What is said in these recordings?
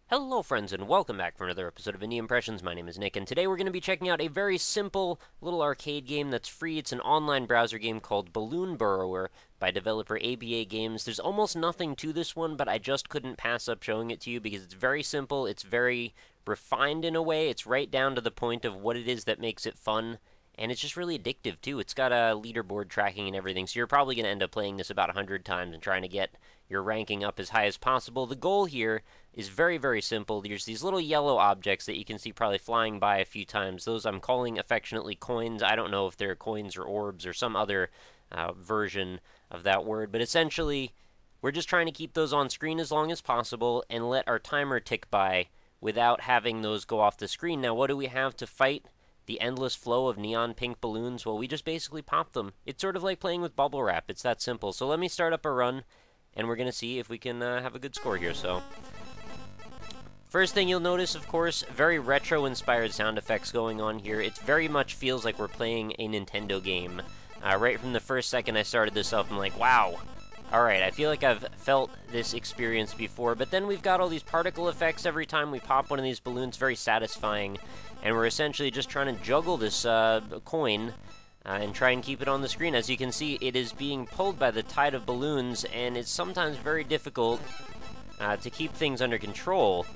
Hello friends and welcome back for another episode of Indie Impressions. My name is Nick and today we're going to be checking out a very simple little arcade game that's free. It's an online browser game called Balloon Burrower by developer ABA Games. There's almost nothing to this one, but I just couldn't pass up showing it to you because it's very simple, it's very refined in a way, it's right down to the point of what it is that makes it fun. And it's just really addictive too. It's got a leaderboard tracking and everything, so you're probably going to end up playing this about 100 times and trying to get your ranking up as high as possible. The goal here is very, very simple. There's these little yellow objects that you can see probably flying by a few times. Those I'm calling affectionately coins. I don't know if they're coins or orbs or some other version of that word, but essentially we're just trying to keep those on screen as long as possible and let our timer tick by without having those go off the screen. Now, what do we have to fight the endless flow of neon pink balloons? Well, we just basically pop them. It's sort of like playing with bubble wrap. It's that simple. So let me start up a run, and we're going to see if we can have a good score here. So first thing you'll notice, of course, very retro-inspired sound effects going on here. It very much feels like we're playing a Nintendo game. Right from the first second I started this up, I'm like, wow. Alright, I feel like I've felt this experience before, but then we've got all these particle effects every time we pop one of these balloons, very satisfying, and we're essentially just trying to juggle this coin and try and keep it on the screen. As you can see, it is being pulled by the tide of balloons, and it's sometimes very difficult to keep things under control.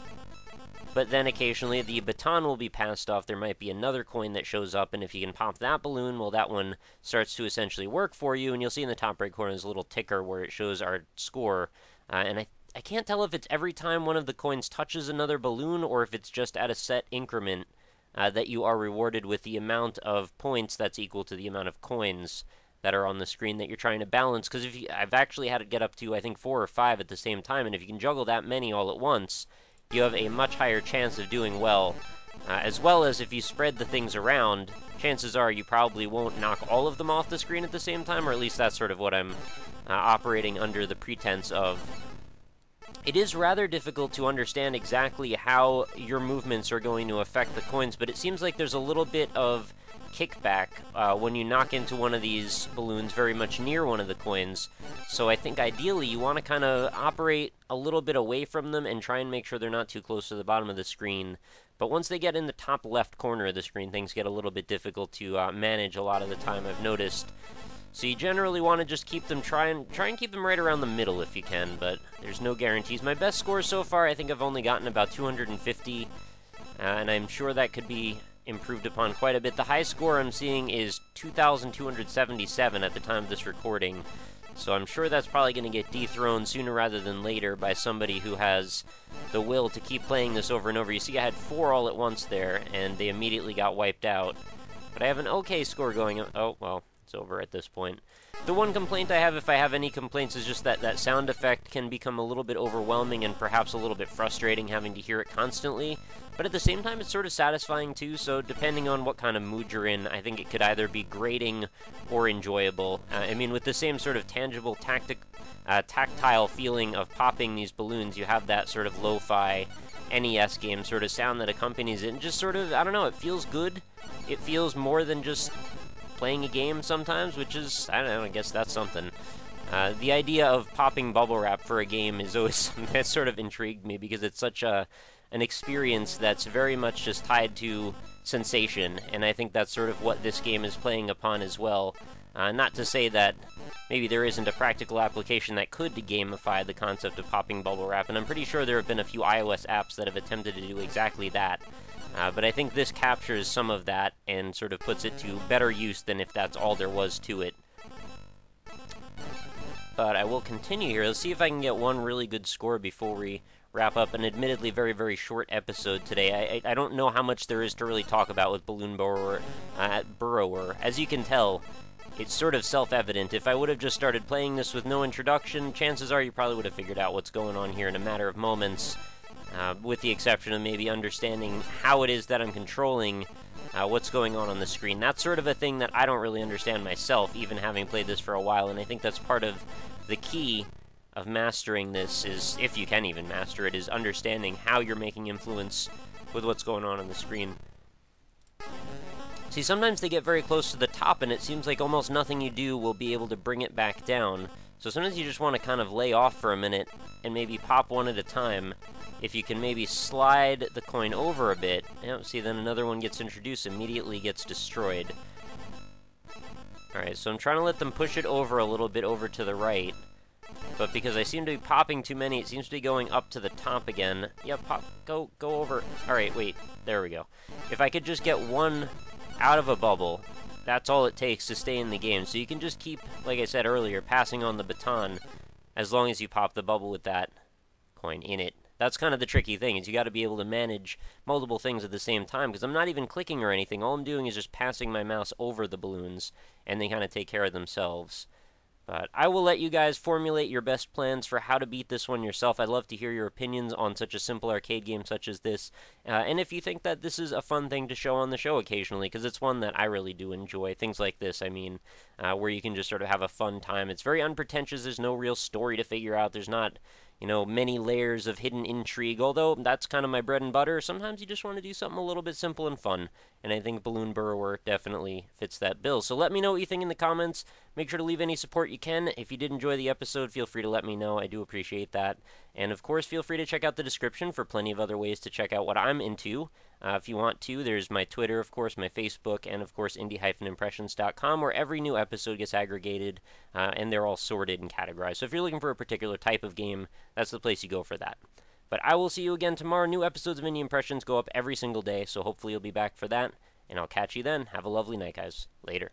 But then occasionally the baton will be passed off. There might be another coin that shows up, and if you can pop that balloon, well, that one starts to essentially work for you. And you'll see in the top right corner there's a little ticker where it shows our score. And I can't tell if it's every time one of the coins touches another balloon or if it's just at a set increment that you are rewarded with the amount of points that's equal to the amount of coins that are on the screen that you're trying to balance. Because I've actually had it get up to, I think, 4 or 5 at the same time, and if you can juggle that many all at once, you have a much higher chance of doing well. As well as if you spread the things around, chances are you probably won't knock all of them off the screen at the same time, or at least that's sort of what I'm operating under the pretense of. It is rather difficult to understand exactly how your movements are going to affect the coins, but it seems like there's a little bit of kickback when you knock into one of these balloons very much near one of the coins. So I think ideally you want to kind of operate a little bit away from them and try and make sure they're not too close to the bottom of the screen. But once they get in the top left corner of the screen, things get a little bit difficult to manage a lot of the time, I've noticed. So you generally want to just keep them, try and keep them right around the middle if you can, but there's no guarantees. My best score so far, I think I've only gotten about 250, and I'm sure that could be improved upon quite a bit. The high score I'm seeing is 2,277 at the time of this recording, so I'm sure that's probably going to get dethroned sooner rather than later by somebody who has the will to keep playing this over and over. You see I had 4 all at once there, and they immediately got wiped out. But I have an okay score going. Oh, well, it's over at this point. The one complaint I have, if I have any complaints, is just that that sound effect can become a little bit overwhelming and perhaps a little bit frustrating having to hear it constantly. But at the same time, it's sort of satisfying too, so depending on what kind of mood you're in, I think it could either be grating or enjoyable. I mean, with the same sort of tangible, tactile feeling of popping these balloons, you have that sort of lo-fi NES game sort of sound that accompanies it, and just sort of, I don't know, it feels good. It feels more than just playing a game sometimes, which is, I don't know, I guess that's something. The idea of popping bubble wrap for a game is always something that sort of intrigued me because it's such an experience that's very much just tied to sensation, and I think that's sort of what this game is playing upon as well. Not to say that maybe there isn't a practical application that could gamify the concept of popping bubble wrap, and I'm pretty sure there have been a few iOS apps that have attempted to do exactly that. But I think this captures some of that and sort of puts it to better use than if that's all there was to it. But I will continue here. Let's see if I can get one really good score before we wrap up an admittedly very, very short episode today. I don't know how much there is to really talk about with Balloon Burrower. As you can tell, it's sort of self-evident. If I would have just started playing this with no introduction, chances are you probably would have figured out what's going on here in a matter of moments. With the exception of maybe understanding how it is that I'm controlling what's going on the screen. That's sort of a thing that I don't really understand myself, even having played this for a while, and I think that's part of the key of mastering this, is, if you can even master it, is understanding how you're making influence with what's going on the screen. See, sometimes they get very close to the top, and it seems like almost nothing you do will be able to bring it back down. So sometimes you just want to kind of lay off for a minute and maybe pop one at a time. If you can maybe slide the coin over a bit, see, then another one gets introduced, immediately gets destroyed. Alright, so I'm trying to let them push it over a little bit over to the right. But because I seem to be popping too many, it seems to be going up to the top again. Yeah, pop, go over. Alright, wait, there we go. If I could just get one out of a bubble, that's all it takes to stay in the game. So you can just keep, like I said earlier, passing on the baton as long as you pop the bubble with that coin in it. That's kind of the tricky thing, is you got to be able to manage multiple things at the same time, because I'm not even clicking or anything. All I'm doing is just passing my mouse over the balloons, and they kind of take care of themselves. But I will let you guys formulate your best plans for how to beat this one yourself. I'd love to hear your opinions on such a simple arcade game such as this. And if you think that this is a fun thing to show on the show occasionally, because it's one that I really do enjoy. Things like this, I mean, where you can just sort of have a fun time. It's very unpretentious. There's no real story to figure out. There's not, you know, many layers of hidden intrigue, although that's kind of my bread and butter. Sometimes you just want to do something a little bit simple and fun, and I think Balloon Burrower definitely fits that bill. So let me know what you think in the comments. Make sure to leave any support you can. If you did enjoy the episode, feel free to let me know. I do appreciate that. And of course, feel free to check out the description for plenty of other ways to check out what I'm into. If you want to, there's my Twitter, of course, my Facebook, and of course, indie-impressions.com, where every new episode gets aggregated, and they're all sorted and categorized. So if you're looking for a particular type of game, that's the place you go for that. But I will see you again tomorrow. New episodes of Indie Impressions go up every single day, so hopefully you'll be back for that, and I'll catch you then. Have a lovely night, guys. Later.